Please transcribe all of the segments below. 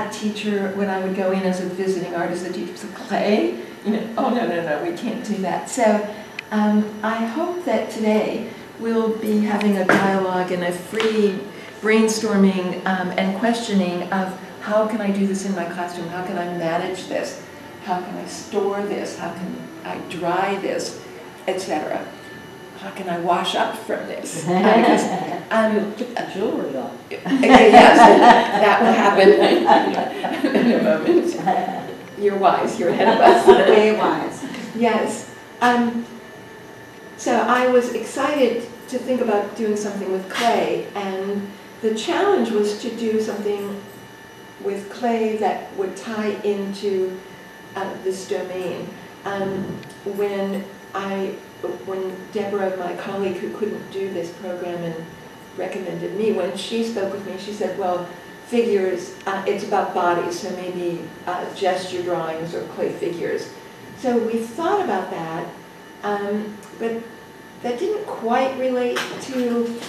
a teacher, when I would go in as a visiting artist, the teacher said, clay? You know, oh no, we can't do that. So I hope that today we'll be having a dialogue and a free brainstorming and questioning of how can I do this in my classroom? How can I manage this? How can I store this? How can I dry this, etc.? How can I wash up from this? Jewelry on. Yes, that will happen in a moment. You're wise. You're ahead of us. Way wise. Yes. So I was excited to think about doing something with clay, and the challenge was to do something with clay that would tie into this domain. When Deborah, my colleague who couldn't do this program and recommended me, when she spoke with me, she said, well, figures, it's about bodies, so maybe gesture drawings or clay figures. So we thought about that, but that didn't quite relate to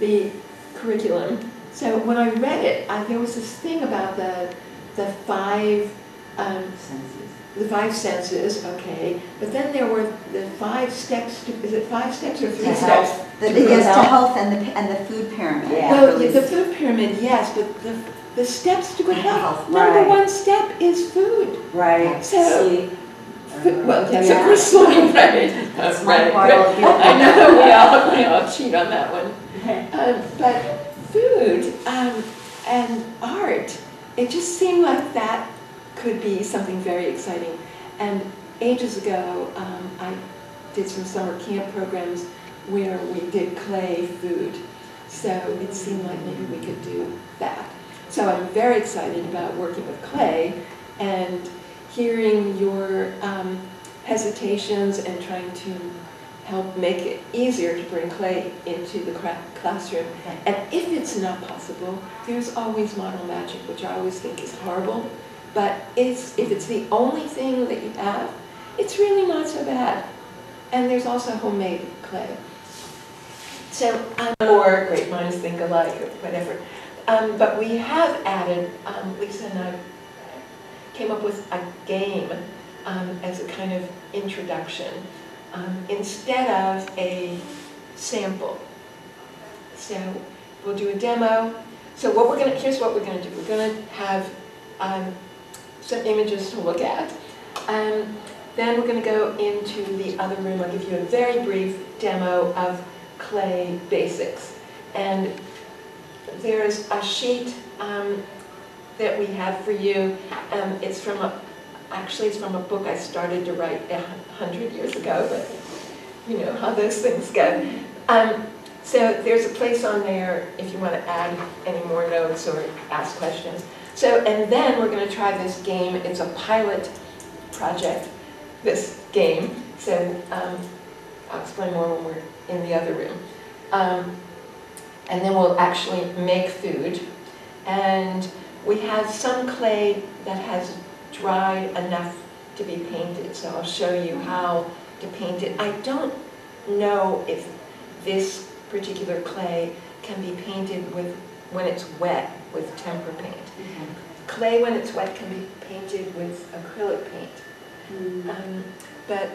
the curriculum. So when I read it, there was this thing about the five senses, okay, but then there were the 5 steps to, is it 5 steps or 3 steps? Yes, to health and the food pyramid. Yeah. Well, the food pyramid, yes, but the steps to good health. Number 1 step is food. Right. So, well, yes, of course, right. That's right. I know, we all cheat on that one. But food and art, it just seemed like that could be something very exciting. And ages ago, I did some summer camp programs where we did clay food. So it seemed like maybe we could do that. So I'm very excited about working with clay and hearing your hesitations and trying to help make it easier to bring clay into the classroom. And if it's not possible, there's always model magic, which I always think is horrible. But if it's the only thing that you have, it's really not so bad. And there's also homemade clay. So, or great minds think alike, or whatever. But we have added, Lisa and I came up with a game as a kind of introduction instead of a sample. So we'll do a demo. So here's what we're gonna do. We're gonna have some images to look at. Then we're going to go into the other room. I'll give you a very brief demo of clay basics. And there's a sheet that we have for you. It's from a book I started to write 100 years ago, but you know how those things go. So there's a place on there if you want to add any more notes or ask questions. So, and then we're going to try this game. It's a pilot project, this game. So I'll explain more when we're in the other room. And then we'll actually make food. And we have some clay that has dried enough to be painted. So I'll show you how to paint it. I don't know if this particular clay can be painted when it's wet with tempera paint. Clay, when it's wet, can be painted with acrylic paint. But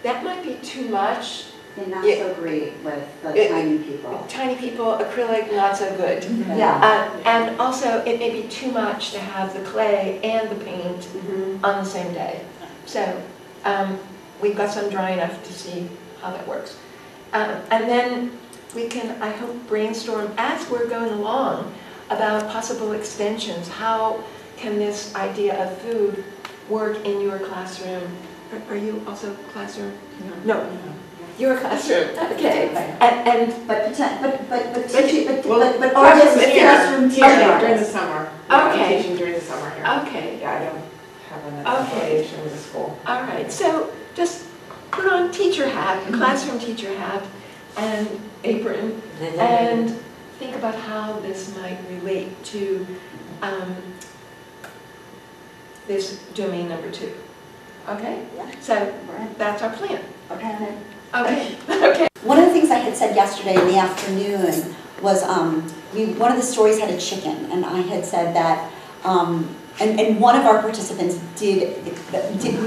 that might be too much. They're not so great with the tiny people. Tiny people, acrylic, not so good. And also, it may be too much to have the clay and the paint on the same day. So we've got some dry enough to see how that works. And then we can, I hope, brainstorm as we're going along about possible extensions. How can this idea of food work in your classroom? Are you also classroom? No. Your classroom, okay. But artists, classroom teaching during the summer. Okay. Teaching during the summer here. Okay. Yeah, I don't have an affiliation with the school. All right. So just put on teacher hat, classroom teacher hat, and apron, and think about how this might relate to this domain number 2. Okay? Yeah. So that's our plan. Okay. Okay. Okay. One of the things I had said yesterday in the afternoon was one of the stories had a chicken, and I had said that, and one of our participants did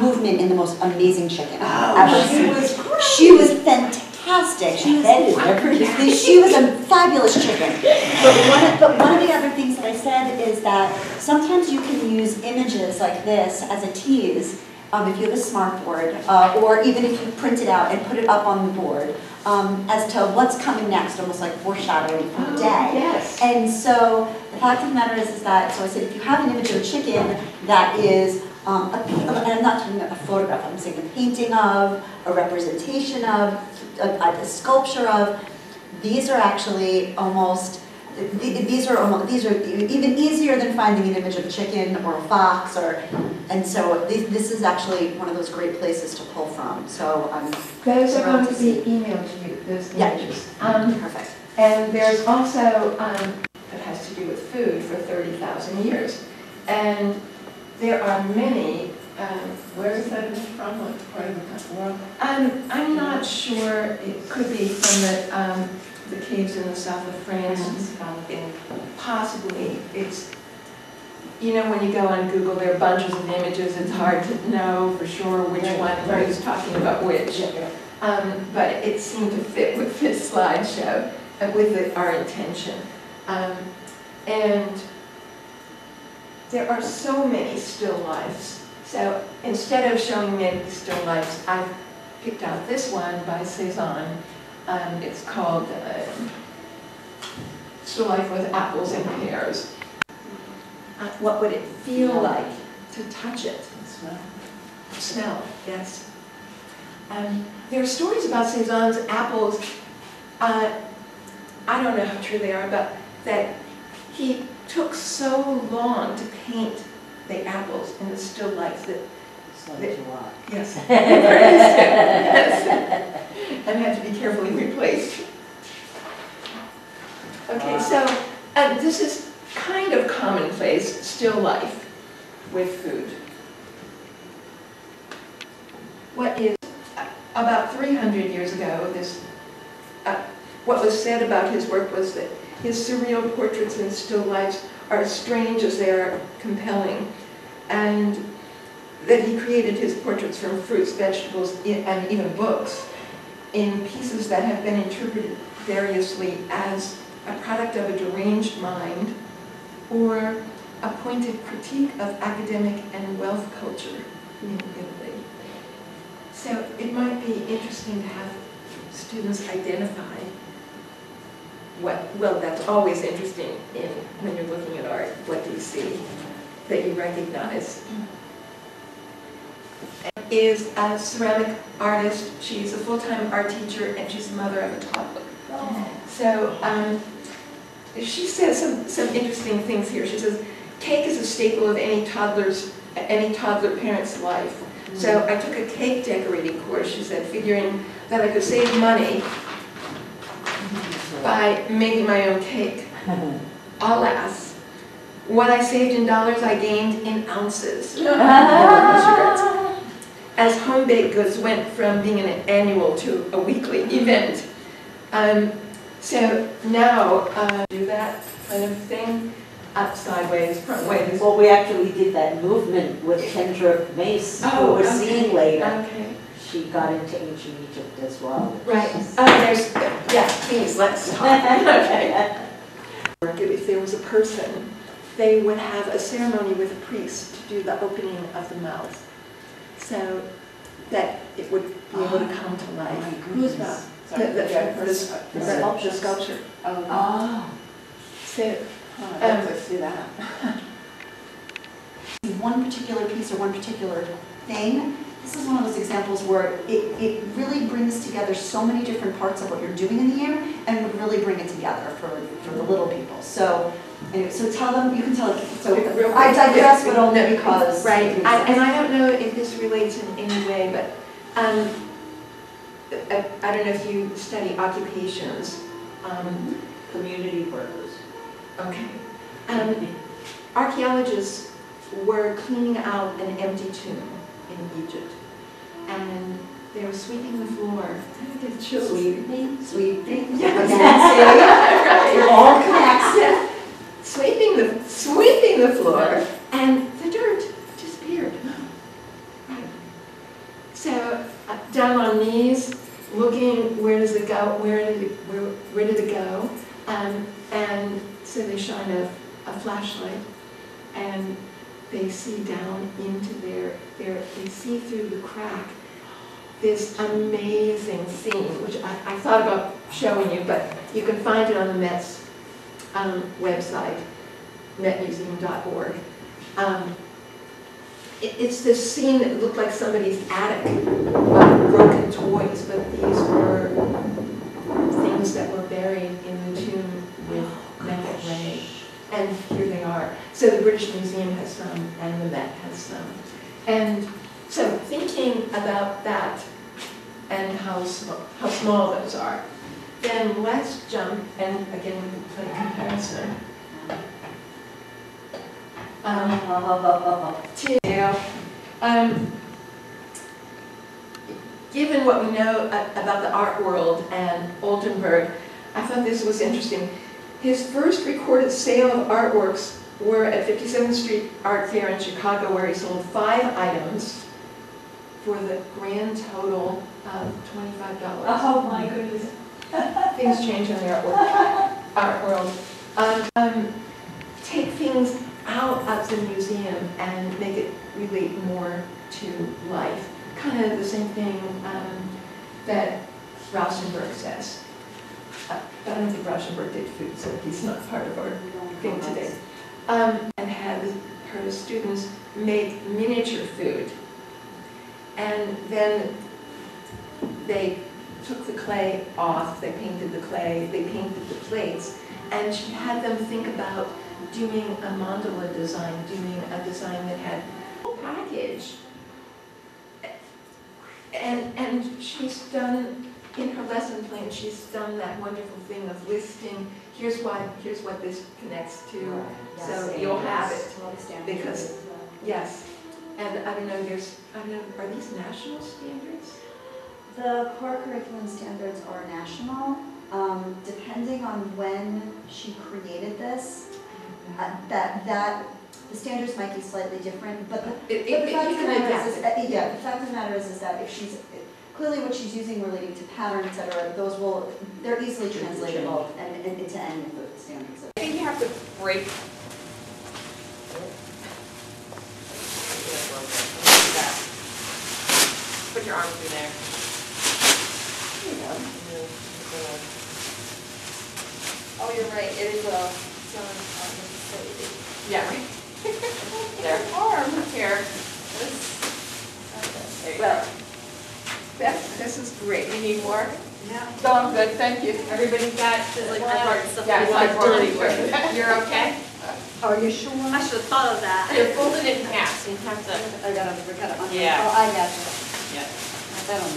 movement in the most amazing chicken ever. She was fantastic. She was a fabulous chicken. But one of the other things that I said is that sometimes you can use images like this as a tease. If you have a smart board, or even if you print it out and put it up on the board, as to what's coming next, almost like foreshadowing for the day. Yes. And so the fact of the matter is that, so I said, if you have an image of a chicken that is, and I'm not talking about a photograph, I'm saying a painting of, a representation of, a sculpture of, these are actually almost, these are even easier than finding an image of a chicken or a fox, and so this is actually one of those great places to pull from. So those are going to be emailed to you, those images. Perfect. And there's also, that has to do with food for 30,000 years. And there are many, where is that from? What part of the world? I'm not sure. It could be from the caves in the south of France. Possibly. It's, you know, when you go on Google, there are bunches of images. It's hard to know for sure which one is talking about which. But it seemed to fit with this slideshow, with our intention. And there are so many still lifes. So instead of showing many still lifes, I've picked out this one by Cezanne. It's called Still Life with Apples and Pears. What would it feel like to touch it? Smell. Smell, yes. There are stories about Cezanne's apples. I don't know how true they are, but that he took so long to paint the apples in the still lifes that yes. Yes. And had to be carefully replaced. Okay, so this is kind of commonplace still life with food. What is about 300 years ago, what was said about his work was that his surreal portraits and still lifes are as strange as they are compelling, and that he created his portraits from fruits, vegetables, and even books in pieces that have been interpreted variously as a product of a deranged mind or a pointed critique of academic and wealth culture in Italy. So it might be interesting to have students identify well, that's always interesting when you're looking at art. What do you see that you recognize? Is a ceramic artist. She's a full-time art teacher, and she's the mother of a toddler. So she says some interesting things here. She says, cake is a staple of any toddler parent's life. So I took a cake decorating course, she said, figuring that I could save money by making my own cake. Alas, what I saved in dollars I gained in ounces. As home-baked goods went from being an annual to a weekly event. So now, do that kind of thing, up, sideways, front ways. Well, we actually did that movement with Kendra Mace, who we're seeing later. Okay. She got into ancient Egypt as well. Right. Yeah, please, let's talk. Okay. If there was a person, they would have a ceremony with a priest to do the opening of the mouth, so that it would be able to come to life. Who's that? The sculpture. Oh. So, I'd like to see that. One particular piece or one particular thing, this is one of those examples where it really brings together so many different parts of what you're doing in the year and would really bring it together for the little people. So anyway, so tell them, you can tell, so I digress, but only because. Right, and I don't know if this relates in any way, but I don't know if you study occupations. Community workers. Okay. Archaeologists were cleaning out an empty tomb in Egypt, and they were sweeping the floor. The children. Sweeping. Yes. It all connects. Yeah. Sweeping the floor, and the dirt disappeared. Right. So down on knees, looking, where does it go? Where did it go? And so they shine a flashlight, and they see down into they see through the crack this amazing scene, which I thought about showing you, but you can find it on the Met's website, metmuseum.org. It's this scene that looked like somebody's attic of broken toys, but these were things that were buried in the tomb with Matt Ray. And here they are. So the British Museum has some, and the Met has some. And so thinking about that and how small those are, then let's jump, and again we can play comparison. Given what we know about the art world and Oldenburg, I thought this was interesting. His first recorded sale of artworks were at 57th Street Art Fair in Chicago, where he sold 5 items for the grand total of $25. Oh my goodness. Things change in the art world. Take things out of the museum and make it relate more to life. Kind of the same thing that Rauschenberg says. But I don't think Rauschenberg did food, so he's not part of our thing today. And had her students make miniature food. And then they took the clay off, they painted the clay, they painted the plates, and she had them think about doing a mandala design, doing a design that had a package. And she's done, in her lesson plan, she's done that wonderful thing of listing, here's what this connects to, so you'll have it. Because, yes, and I don't know, are these national standards? The core curriculum standards are national. Depending on when she created this, the standards might be slightly different, but the fact of the matter is that if she's clearly what she's using relating to pattern, etc., they're easily translatable and into any of the standards. I think you have to break. Put your arm through there. There you go. Oh, you're right. It is a. Yeah, right. There. Arm here. There you go. Beth, this is great. You need more? Yeah. No, I'm good, thank you. Everybody's got like hard stuff yeah, to like do. You're okay? Are you sure? I should have thought of that. You're folded in half, so you have to. I got it. Yeah. Oh, I got it. Yeah. That one.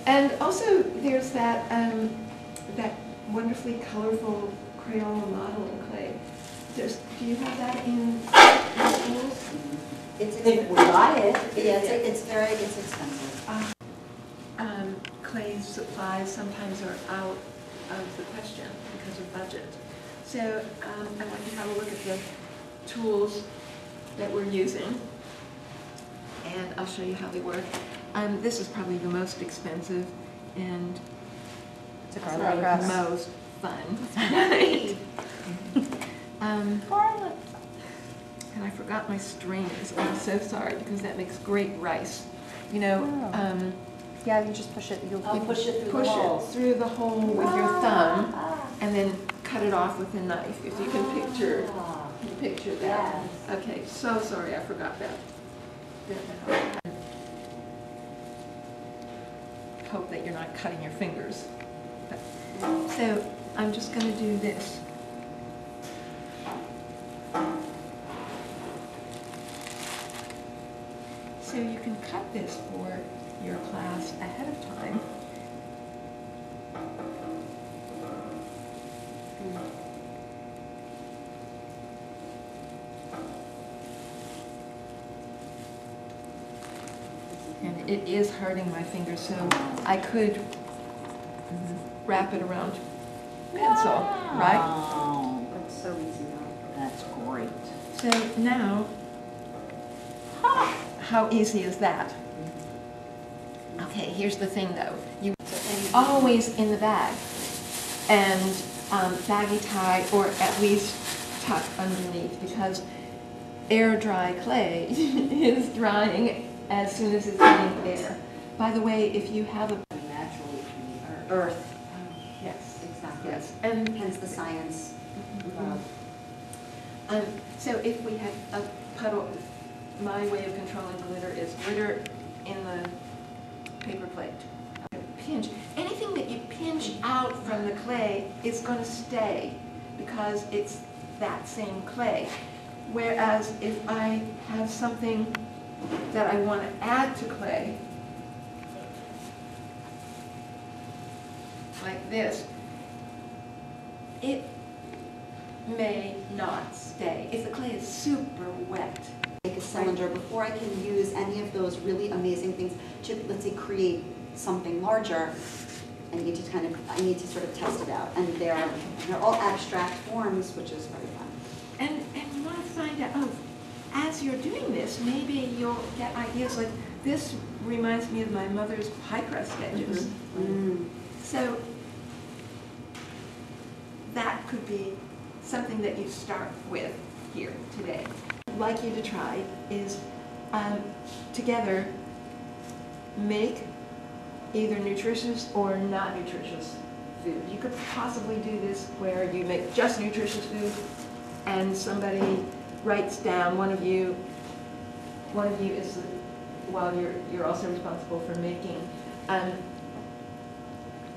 And also, there's that that wonderfully colorful Crayola modeling clay. Do you have that in schools? We got it. Yeah, it's expensive. Clay supplies sometimes are out of the question because of budget. So I want you to have a look at the tools that we're using, and I'll show you how they work. This is probably the most expensive and the most fun. And I forgot my strings. I'm so sorry because that makes great rice. You know, Yeah, you just push it. You'll Push it through push the hole. it through the hole with your thumb, and then cut it off with a knife. If you can picture that. Yes. Okay, so sorry, I forgot that. Hope that you're not cutting your fingers. So I'm just going to do this. So you can cut this for your class ahead of time. And it is hurting my fingers, so I could wrap it around pencil, right? Oh, It's so easy now. that's great. So now, how easy is that? Okay, here's the thing though. You always in the bag and baggy tie or at least tuck underneath because air dry clay is drying as soon as it's getting air. By the way, if you have a Naturally from the Earth, yes, exactly. yes, and Hence the science. so if we had a puddle, my way of controlling glitter is glitter in the paper plate. Pinch. Anything that you pinch out from the clay is going to stay because it's that same clay. Whereas if I have something that I want to add to clay, like this, it may not stay if the clay is super wet. Make a cylinder before I can use any of those really amazing things to, let's say, create something larger. I need to sort of test it out. And they're all abstract forms, which is very fun. And you want to find out, oh, as you're doing this, maybe you'll get ideas like, this reminds me of my mother's pie crust edges. So that could be something that you start with here today. What I'd like you to try is together make either nutritious or not nutritious food. You could possibly do this where you make just nutritious food and somebody writes down, one of you is, while you're also responsible for making,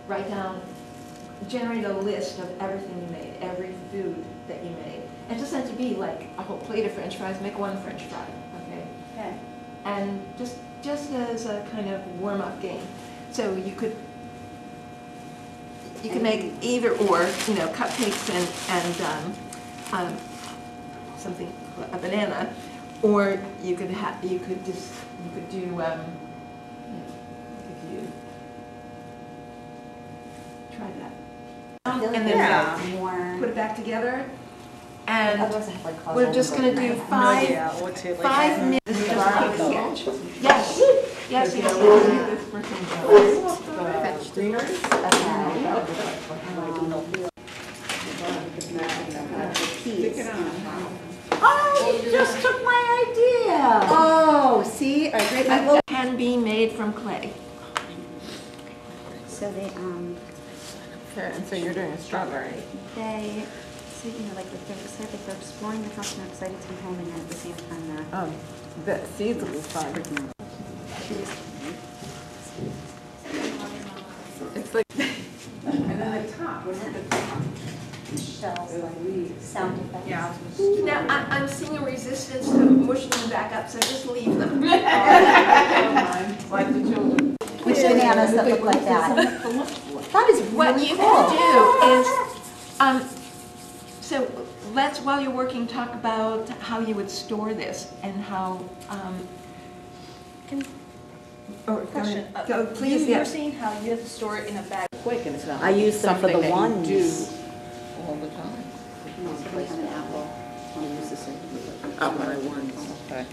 write down, generate a list of everything you made, every food that you made. And it doesn't have to be like a whole plate of French fries, make one French fry, okay? Okay. And just as a kind of warm-up game. So you could make either or, you know, cupcakes and something, a banana, or you could do, you know, if you try that. And then More. put it back together, and Otherwise I have like cause we're just going to do 5 minutes. This is just a sketch. Yes, yes, Oh, you just took my idea. Oh, see, all right, great. My vote. Can be made from clay. So they, And so you're doing a strawberry. They, so, you know, like they're excited, they're exploring the house and they're excited to come home, and then at the same time they're. The seeds will be fun. It's like, And then the top, what's at the top? shells, like sound effects. Yeah. now I'm seeing a resistance to mushing them back up, so just leave them. Like the children. With bananas that look like that. That is What really you cool. can do is, so let's, while you're working, talk about how you would store this and how, Question. Go, please, You're yes. saying how you have to store it in a bag. Quick and it's not. I use them for the something that you ones. do all the time. So we have an apple. I use the same. Oh, My ones. Okay.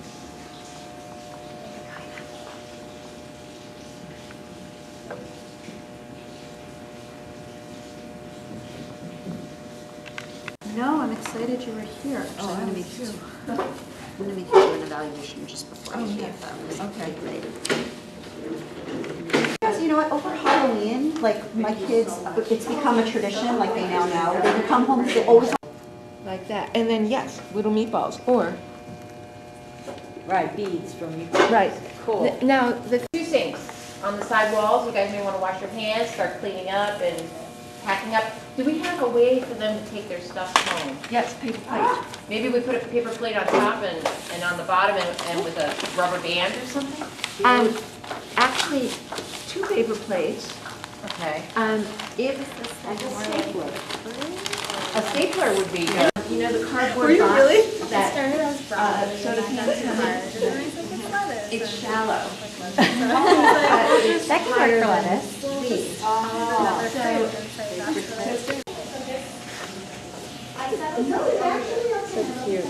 No, I'm excited you were here. So I'm gonna make you do an evaluation just before you get them. Okay. You know what, over Halloween, like my kids, it's become a tradition, like they now know. They come home, they always Like that, and then yes, little meatballs, or, Right, beads from you. right. Cool. Now, the Two sinks on the side walls. You guys may want to wash your hands, start cleaning up and packing up. Do we have a way for them to take their stuff home? yes, paper plate. Maybe we put a paper plate on top and on the bottom and with a rubber band or something? Actually, 2 paper plates. Okay. If A stapler would be good. you know the cardboard box that Started as brown. soda cans come in. And I was like, I love it. It's shallow. That can work for lettuce. So cute.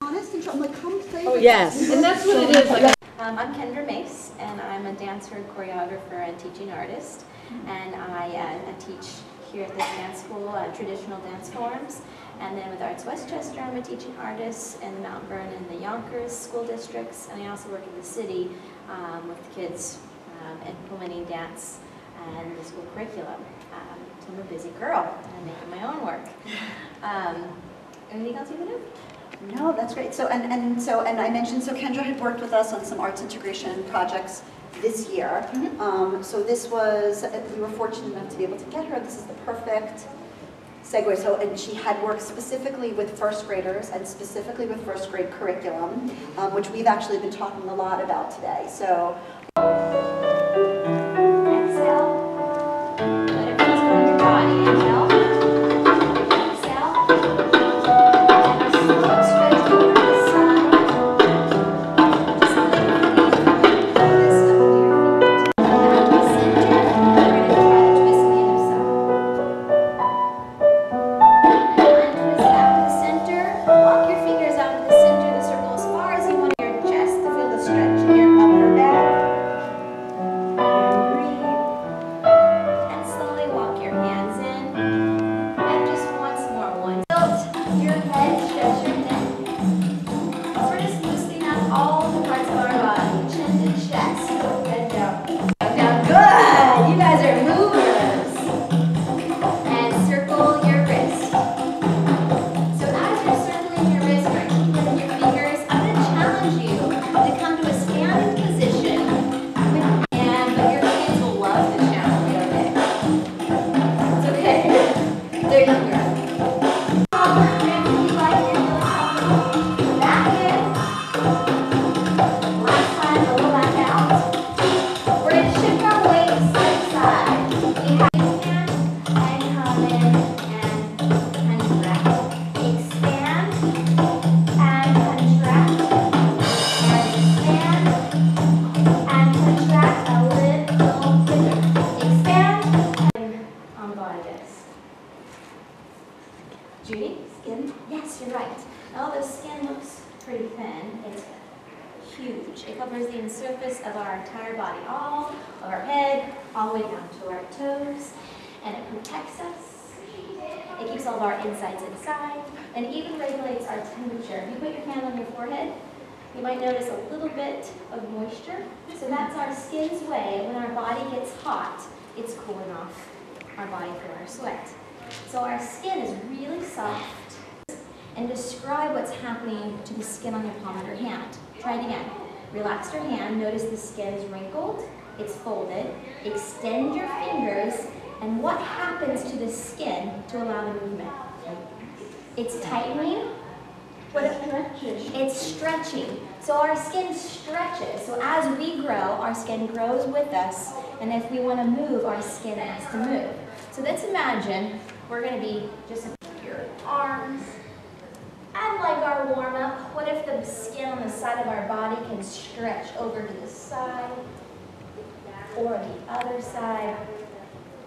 Honest and I'm like, come play. Oh, yes. And that's what it is, like. I'm Kendra Mace, and I'm a dancer, choreographer, and teaching artist. And I teach here at this dance school traditional dance forms. And then with Arts Westchester, I'm a teaching artist in the Mount Vernon and the Yonkers school districts. And I also work in the city with the kids implementing dance and the school curriculum. So I'm a busy girl, and I'm making my own work. Anything else you want to know? No, that's great. So and I mentioned, so Kendra had worked with us on some arts integration projects this year. So this was, we were fortunate enough to be able to get her. This is the perfect segue. So, and she had worked specifically with first graders and specifically with first grade curriculum, which we've actually been talking a lot about today. So. Exhale. Let it feels good in your body. Inhale. Exhale. And a slow stretch over to the side. Just let it feel this up to your fingertips. Back to the center. We're going to try to twist the other side. Untwist back to the center. Walk your fingers out to the center of the circle as far as you want your chest to feel the stretch in your upper back. And slowly walk your hands in. And just once more. Tilt your head, stretch your neck. We're just loosening up all the parts of our body. Chin to chest. Head down. Now good! You guys are movers. And circle your wrist. So as you're circling your wrist or keeping your fingers, I'm going to challenge you to come to a standing position but your kids will love the challenge, okay? It's okay. They're younger. Back in. Last time, a little back out. We're going to shift our weight side to side. We have expand and come in and contract. Expand and contract. And expand and contract a little bigger. Expand on the body this. Judy, skin? Yes, you're right. Although skin looks pretty thin, it's huge. It covers the surface of our entire body, all of our head, all the way down to our toes, and it protects us. It keeps all of our insides inside, and even regulates our temperature. If you put your hand on your forehead, you might notice a little bit of moisture. So that's our skin's way. When our body gets hot, it's cooling off our body through our sweat. So our skin is really soft. And describe what's happening to the skin on your palm of your hand. Try it again. Relax your hand. Notice the skin is wrinkled. It's folded. Extend your fingers. And what happens to the skin to allow the movement? It's tightening. It's stretching. So our skin stretches. So as we grow, our skin grows with us. And if we want to move, our skin has to move. So let's imagine we're going to be just your arms. And like our warm-up, what if the skin on the side of our body can stretch over to the side, or the other side,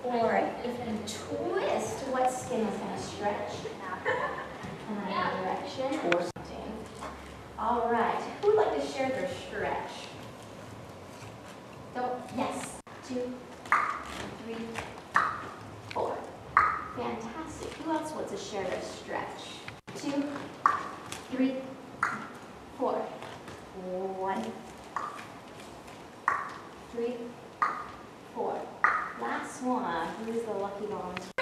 or if you twist, what skin is going to stretch? Another direction. All right. Who would like to share their stretch? Yes. 2, 3, 4. Fantastic. Who else wants to share their stretch? 2, 3, 4. 1, 3, 4. Last one. Who's the lucky volunteer?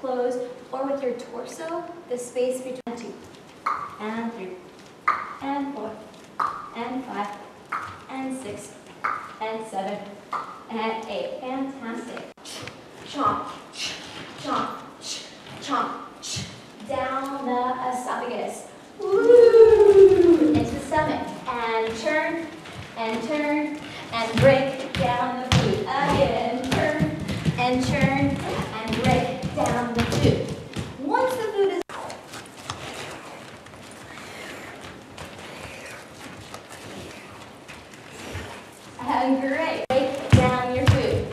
Close, or with your torso, the space between 2 and 3 and 4 and 7, and 8. Fantastic. Chomp, chomp, chomp, down the esophagus. Woo! Into the stomach. And turn, and break down the food. Again, turn, and break down the food. Once the food is great. Break down your food.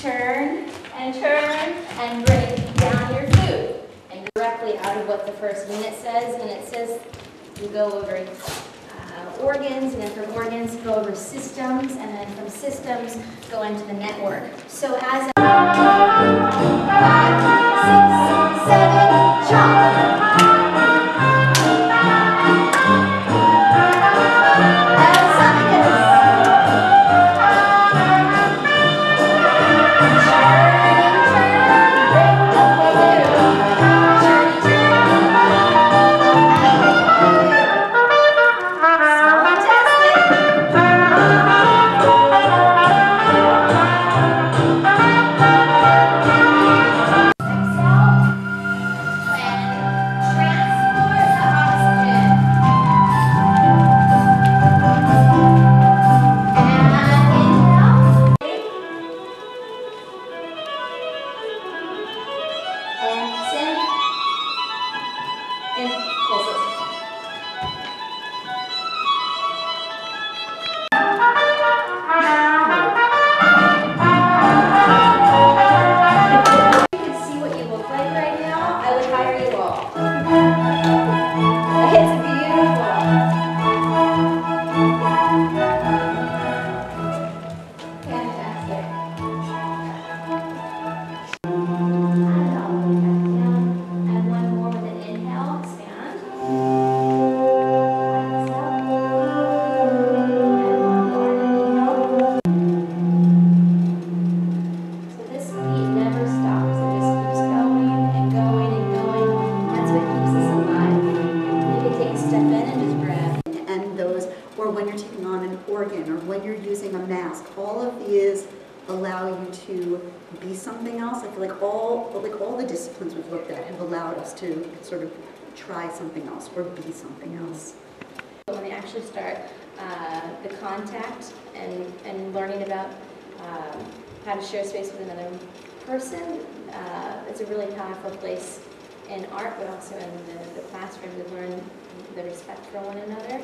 Turn, and break down your food. And directly out of what the first unit says, and it says you go over organs, and then from organs go over systems, and then from systems go into the network. So as 5, 6, 7, jump. Or when you're using a mask, all of these allow you to be something else. I feel like all the disciplines we've looked at have allowed us to sort of try something else or be something else. When they actually start the contact and learning about how to share space with another person, it's a really powerful place in art, but also in the classroom to learn the respect for one another.